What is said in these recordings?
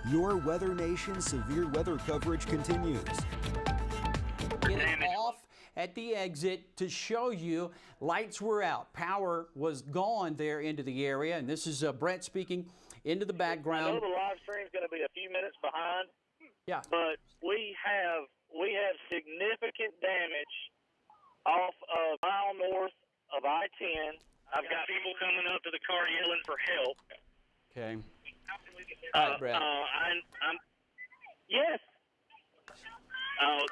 Your WeatherNation severe weather coverage continues. Getting off at the exit to show you lights were out. Power was gone there into the area. And this is Brett speaking into the background. I know the live stream is going to be a few minutes behind. Yeah. But we have significant damage off of mile north of I-10. I've got people coming up to the car yelling for help. Okay. All right, Brett. Yes.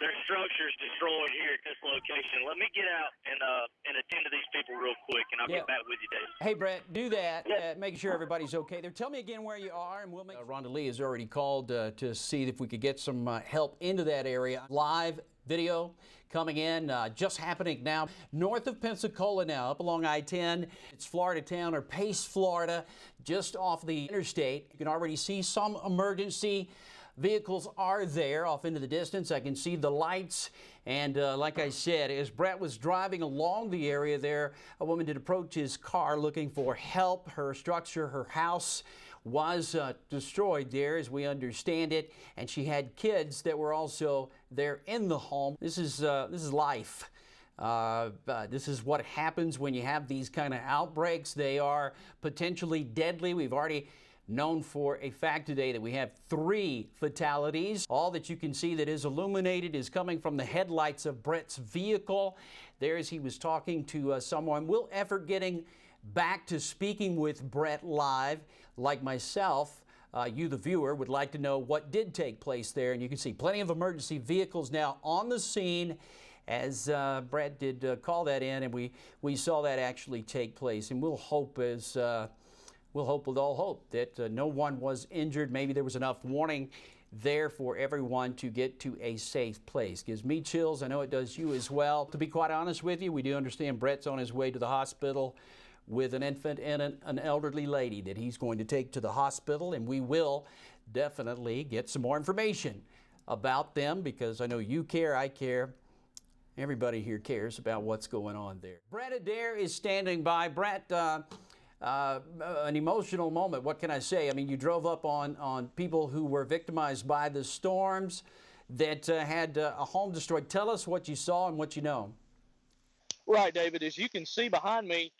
There's structures destroyed here at this location. Let me get out and attend to these people real quick, and I'll get back with you, Dave. Hey, Brett, do that. Make sure everybody's okay there. Tell me again where you are, and we'll make Rhonda Lee has already called to see if we could get some help into that area. Live video coming in, just happening now. North of Pensacola now, up along I-10. It's Florida Town, or Pace, Florida, just off the interstate. You can already see some emergency vehicles are there off into the distance. I can see the lights. And like I said, as Brett was driving along the area there, a woman did approach his car looking for help. Her structure, her house was destroyed there, as we understand it. And she had kids that were also there in the home. This is life. This is what happens when you have these kind of outbreaks. They are potentially deadly. We've already known for a fact today that we have 3 fatalities. All that you can see that is illuminated is coming from the headlights of Brett's vehicle. There, as he was talking to someone. We'll effort getting back to speaking with Brett live. Like myself, you, the viewer, would like to know what did take place there. And you can see plenty of emergency vehicles now on the scene, as Brett did call that in, and we saw that actually take place. And we'll hope we'll hope with all hope that no one was injured. Maybe there was enough warning there for everyone to get to a safe place. Gives me chills. I know it does you as well. To be quite honest with you, we do understand Brett's on his way to the hospital with an infant and an elderly lady that he's going to take to the hospital, and we will definitely get some more information about them, because I know you care, I care. Everybody here cares about what's going on there. Brett Adair is standing by. Brett, an emotional moment. What can I say? I mean, you drove up on people who were victimized by the storms that had a home destroyed. Tell us what you saw and what you know. Right, David. As you can see behind me,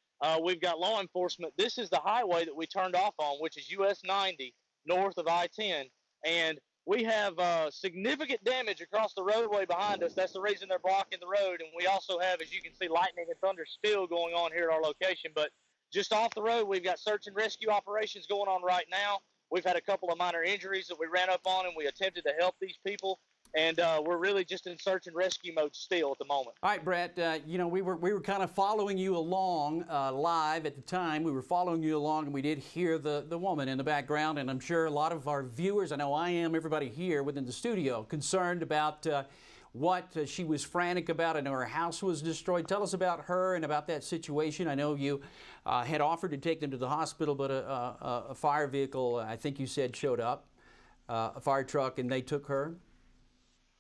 we've got law enforcement. This is the highway that we turned off on, which is US 90 north of I-10. And we have significant damage across the roadway behind us. That's the reason they're blocking the road. And we also have, as you can see, lightning and thunder still going on here at our location. But just off the road, we've got search and rescue operations going on right now. We've had a couple of minor injuries that we ran up on, and we attempted to help these people. And we're really just in search and rescue mode still at the moment. All right, Brett, you know, we were kind of following you along live at the time. We were following you along, and we did hear the woman in the background. And I'm sure a lot of our viewers, I know I am, everybody here within the studio, concerned about what she was frantic about. I know her house was destroyed. Tell us about her and about that situation. I know you had offered to take them to the hospital, but a fire vehicle, I think you said, showed up, a fire truck, and they took her.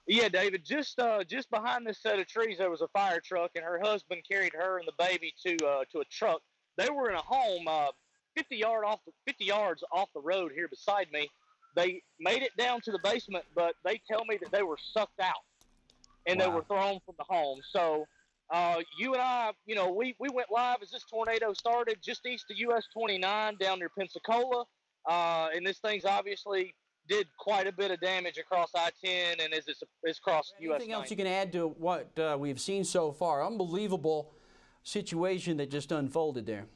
Yeah, David, just behind this set of trees, there was a fire truck, and her husband carried her and the baby to a truck. They were in a home 50 yards off the road here beside me. They made it down to the basement, but they tell me that they were sucked out, and they were thrown from the home. So you and I, you know, we went live as this tornado started just east of US 29 down near Pensacola, and this thing's obviously did quite a bit of damage across I-10 and is across US 90. Anything else you can add to what we've seen so far? Unbelievable situation that just unfolded there.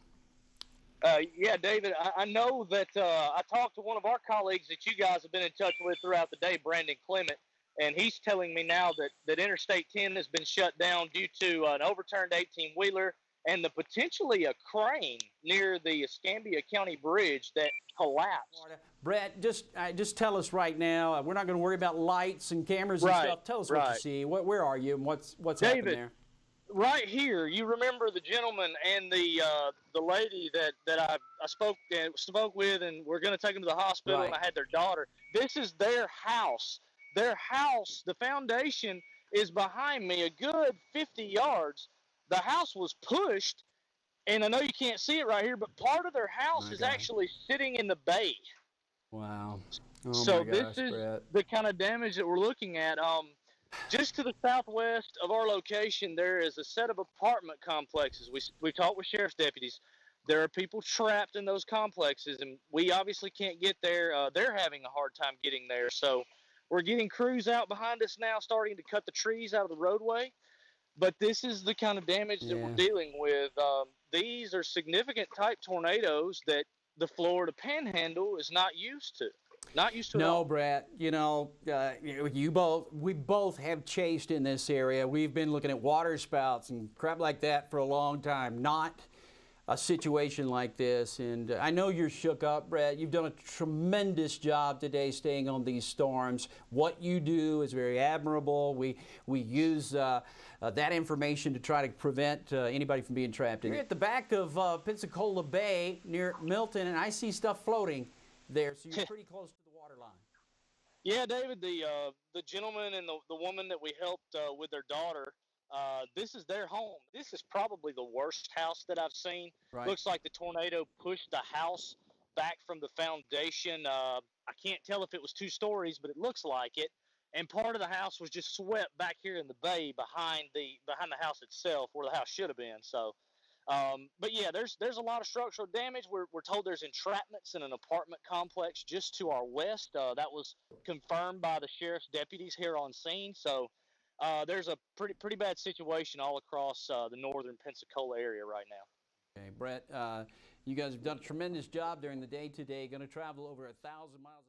Yeah, David, I know that I talked to one of our colleagues that you guys have been in touch with throughout the day, Brandon Clement, and he's telling me now that Interstate 10 has been shut down due to an overturned 18-wheeler and potentially a crane near the Escambia County Bridge that collapsed. Brett, just tell us right now. We're not going to worry about lights and cameras and stuff. Tell us what you see. Where are you and what's happening there? Right here. You remember the gentleman and the lady that I spoke with, and we're going to take them to the hospital. Right. And I had their daughter. This is their house. Their house. The foundation is behind me, a good 50 yards. The house was pushed, and I know you can't see it right here, but part of their house is actually sitting in the bay. Wow. Oh So my this gosh, is Brett. the kind of damage that we're looking at. Just to the southwest of our location, there is a set of apartment complexes. We talked with sheriff's deputies. There are people trapped in those complexes, and we obviously can't get there. They're having a hard time getting there. So we're getting crews out behind us now, starting to cut the trees out of the roadway. But this is the kind of damage that we're Yeah. dealing with. These are significant type tornadoes that the Florida Panhandle is not used to. Not used to at No, all. Brett, we both have chased in this area. We've been looking at water spouts and crap like that for a long time, not a situation like this. And I know you're shook up, Brett. You've done a tremendous job today staying on these storms. What you do is very admirable. We use that information to try to prevent anybody from being trapped in it. We're at the back of Pensacola Bay near Milton, and I see stuff floating there, so you're pretty close to the water line. Yeah, David, the gentleman and the woman that we helped with their daughter, this is their home. This is probably the worst house that I've seen. Right. Looks like the tornado pushed the house back from the foundation. I can't tell if it was 2 stories, but it looks like it. And part of the house was just swept back here in the bay behind the house itself, where the house should have been. So but yeah, there's a lot of structural damage. We're told there's entrapments in an apartment complex just to our west. That was confirmed by the sheriff's deputies here on scene. So there's a pretty bad situation all across the northern Pensacola area right now. Okay, Brett, you guys have done a tremendous job during the day today. Going to travel over 1,000 miles.